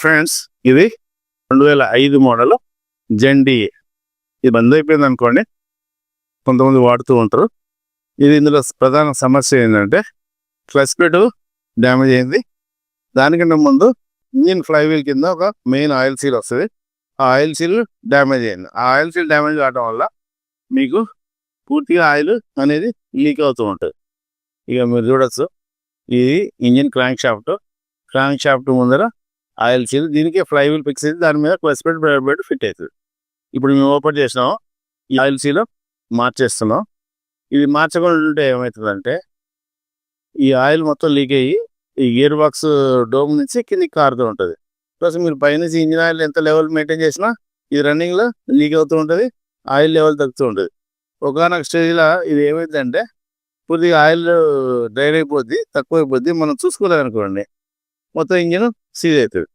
Friends, ఇది 2005 model జెండీ. ఇది బంద్ అయిపోయింది అనుకోండి, కొంతమంది వాడుతూ ఉంటారు. ఇది ఇందులో ప్రధాన సమస్య ఏంటంటే క్లచ్ ప్లేట్ డ్యామేజ్ అయింది. దానికంటే ముందు ఇంజిన్ ఫ్లైవీల్ కింద ఒక మెయిన్ ఆయిల్ సీల్ వస్తుంది. ఆ ఆయిల్ సీల్ డ్యామేజ్ అయింది. ఆ ఆయిల్ సీల్ డ్యామేజ్ కావడం వల్ల మీకు పూర్తిగా ఆయిల్ అనేది లీక్ అవుతూ ఉంటుంది. ఇక మీరు చూడొచ్చు, ఇది ఇంజిన్ క్రాంక్ షాఫ్ట్ ముందర ఆయిల్ సీల్, దీనికి ఫ్లైవీల్ ఫిక్స్ అయింది, దాని మీద క్లచ్ ప్లేట్ ఫిట్ అవుతుంది. ఇప్పుడు మేము ఓపెన్ చేసినాము, ఈ ఆయిల్ సీల్ మార్చేస్తున్నాం. ఇది మార్చకుండా ఉంటే ఏమవుతుందంటే ఈ ఆయిల్ మొత్తం లీక్ అయ్యి ఈ గేర్ బాక్స్ డోమ్ నుంచి కిందికి కారుతూ ఉంటుంది. ప్లస్ మీరు పైనుంచి ఇంజిన్ ఆయిల్ ఎంత లెవెల్ మెయింటైన్ చేసినా ఇది రన్నింగ్లో లీక్ అవుతూ ఉంటుంది, ఆయిల్ లెవెల్ తగ్గుతూ ఉంటుంది. ఒకనొక స్టేజ్లో ఇది ఏమైందంటే పూర్తిగా ఆయిల్ డ్రైన్ అయిపోద్ది, తక్కువ అయిపోద్ది. మనం చూసుకోలేదనుకోండి, మొత్తం ఇంజిన్ సీజ్ అవుతుంది.